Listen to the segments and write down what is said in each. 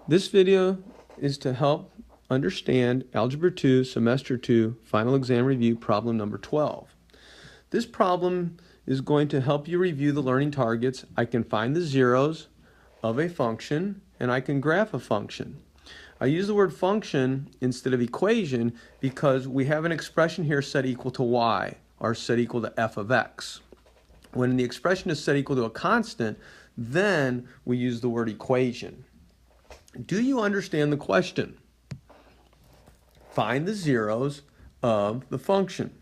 This video is to help understand Algebra 2, Semester 2, Final Exam Review, problem number 12. This problem is going to help you review the learning targets. I can find the zeros of a function, and I can graph a function. I use the word function instead of equation because we have an expression here set equal to y, or set equal to f of x. When the expression is set equal to a constant, then we use the word equation. Do you understand the question? Find the zeros of the function.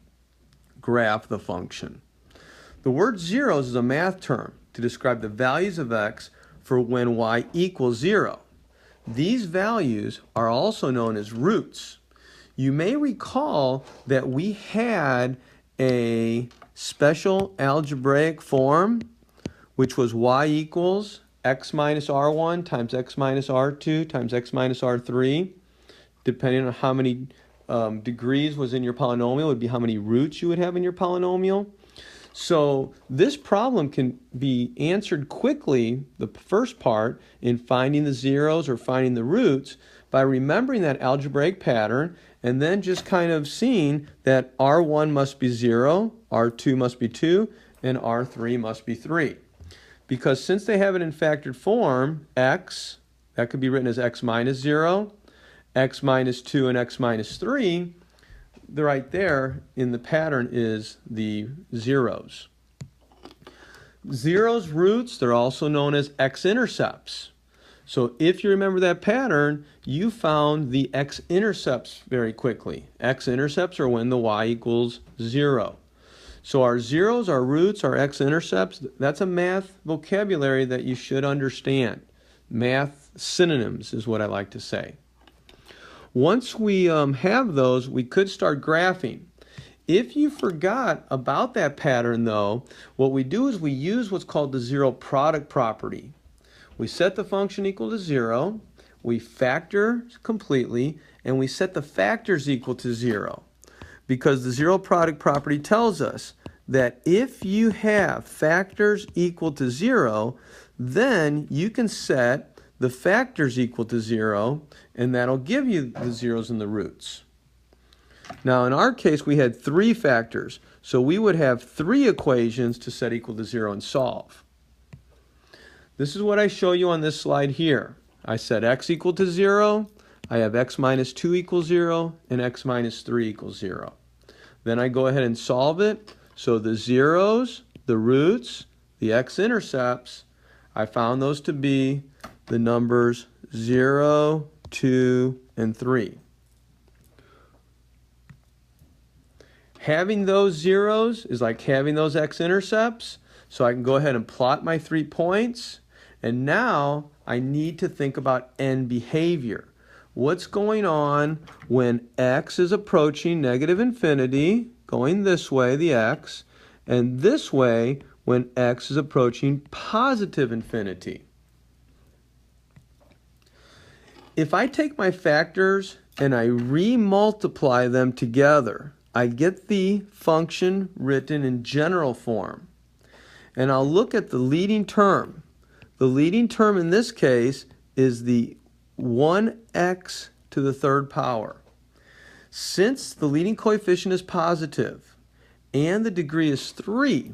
Graph the function. The word zeros is a math term to describe the values of x for when y equals 0. These values are also known as roots. You may recall that we had a special algebraic form which was y equals x minus r1 times x minus r2 times x minus r3. Depending on how many degrees was in your polynomial, it would be how many roots you would have in your polynomial. So this problem can be answered quickly, the first part, in finding the zeros or finding the roots by remembering that algebraic pattern and then just kind of seeing that r1 must be 0, r2 must be 2, and r3 must be 3. Because since they have it in factored form, x, that could be written as x minus 0, x minus 2, and x minus 3, right there in the pattern is the zeros. Zeros roots, they're also known as x-intercepts. So if you remember that pattern, you found the x-intercepts very quickly. X-intercepts are when the y equals 0. So our zeros, our roots, our x-intercepts, that's a math vocabulary that you should understand. Math synonyms is what I like to say. Once we have those, we could start graphing. If you forgot about that pattern, though, what we do is we use what's called the zero product property. We set the function equal to 0, we factor completely, and we set the factors equal to 0. Because the zero product property tells us that if you have factors equal to 0, then you can set the factors equal to 0, and that'll give you the zeros and the roots. Now in our case we had 3 factors, so we would have 3 equations to set equal to 0 and solve. This is what I show you on this slide here. I set x equal to 0, I have x minus 2 equals 0, and x minus 3 equals 0. Then I go ahead and solve it. So the zeros, the roots, the x-intercepts, I found those to be the numbers 0, 2, and 3. Having those zeros is like having those x-intercepts, so I can go ahead and plot my 3 points, and now I need to think about end behavior. What's going on when x is approaching negative infinity, going this way, the x, and this way when x is approaching positive infinity? If I take my factors and I re-multiply them together, I get the function written in general form. And I'll look at the leading term. The leading term in this case is the 1x to the 3rd power. Since the leading coefficient is positive and the degree is 3,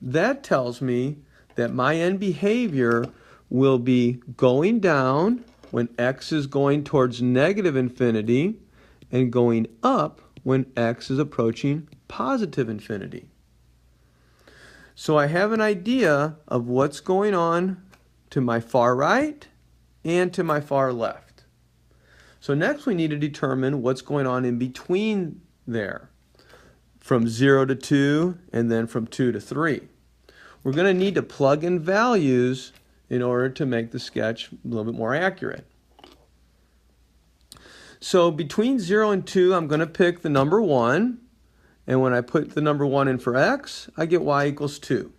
that tells me that my end behavior will be going down when x is going towards negative infinity and going up when x is approaching positive infinity. So I have an idea of what's going on to my far right and to my far left. So next we need to determine what's going on in between there, from 0 to 2 and then from 2 to 3. We're going to need to plug in values in order to make the sketch a little bit more accurate. So between 0 and 2, I'm going to pick the number 1, and when I put the number 1 in for x, I get y equals 2.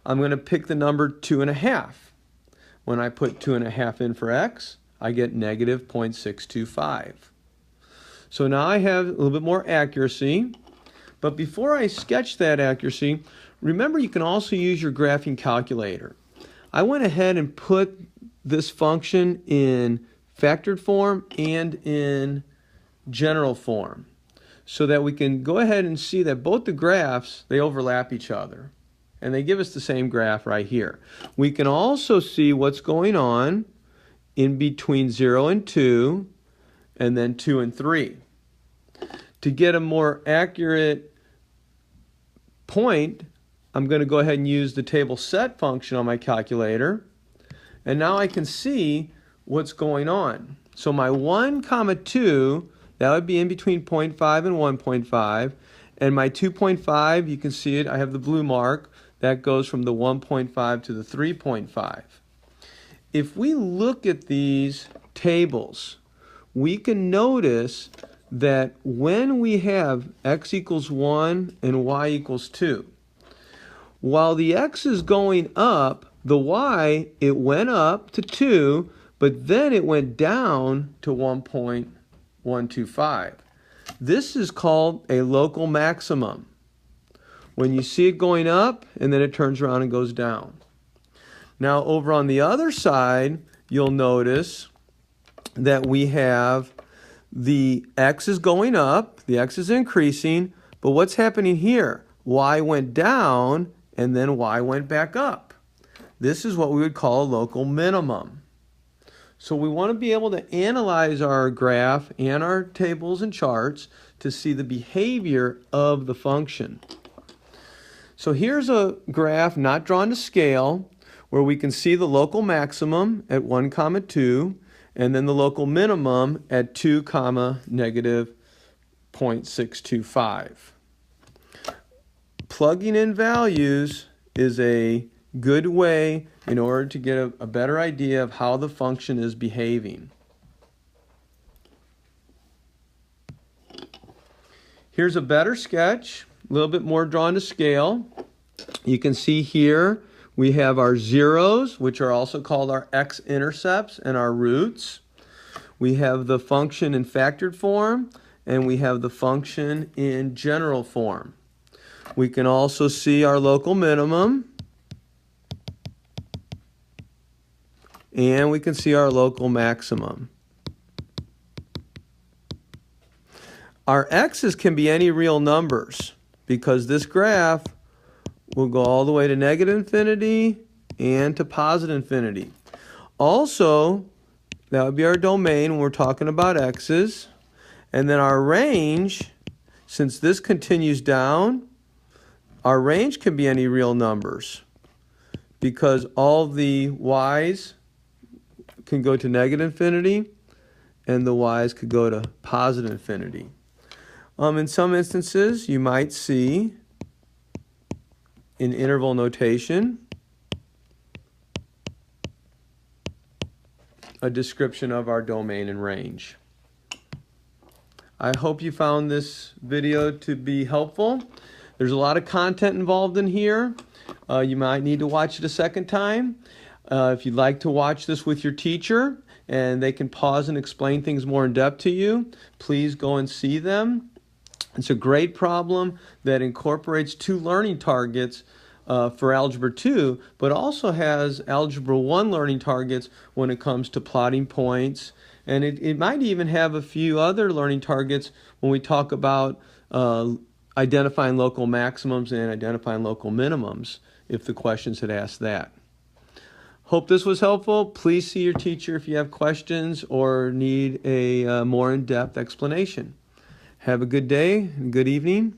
I'm going to pick the number 2.5. When I put 2.5 in for x, I get negative 0.625. So now I have a little bit more accuracy, but before I sketch that accuracy, remember you can also use your graphing calculator. I went ahead and put this function in factored form and in general form, so that we can go ahead and see that both the graphs, they overlap each other. And they give us the same graph right here. We can also see what's going on in between 0 and 2, and then 2 and 3. To get a more accurate point, I'm going to go ahead and use the table set function on my calculator. And now I can see what's going on. So my 1, 2, that would be in between 0.5 and 1.5. And my 2.5, you can see it, I have the blue mark. That goes from the 1.5 to the 3.5. If we look at these tables, we can notice that when we have x equals 1 and y equals 2, while the x is going up, the y, it went up to 2, but then it went down to 1.125. This is called a local maximum. When you see it going up, and then it turns around and goes down. Now over on the other side, you'll notice that we have the x is going up, the x is increasing, but what's happening here? Y went down, and then y went back up. This is what we would call a local minimum. So we want to be able to analyze our graph and our tables and charts to see the behavior of the function. So here's a graph not drawn to scale where we can see the local maximum at 1, 2, and then the local minimum at 2, negative 0.625. Plugging in values is a good way in order to get a better idea of how the function is behaving. Here's a better sketch, a little bit more drawn to scale. You can see here we have our zeros, which are also called our x-intercepts, and our roots. We have the function in factored form, and we have the function in general form. We can also see our local minimum, and we can see our local maximum. Our x's can be any real numbers, because this graph will go all the way to negative infinity and to positive infinity. Also, that would be our domain when we're talking about x's. And then our range, since this continues down, our range can be any real numbers, because all the y's can go to negative infinity and the y's could go to positive infinity. In some instances, you might see in interval notation a description of our domain and range. I hope you found this video to be helpful. There's a lot of content involved in here. You might need to watch it a second time. If you'd like to watch this with your teacher and they can pause and explain things more in depth to you, please go and see them. It's a great problem that incorporates 2 learning targets for Algebra 2, but also has Algebra 1 learning targets when it comes to plotting points. And it might even have a few other learning targets when we talk about identifying local maximums and identifying local minimums, if the questions had asked that. Hope this was helpful. Please see your teacher if you have questions or need a more in-depth explanation. Have a good day and good evening.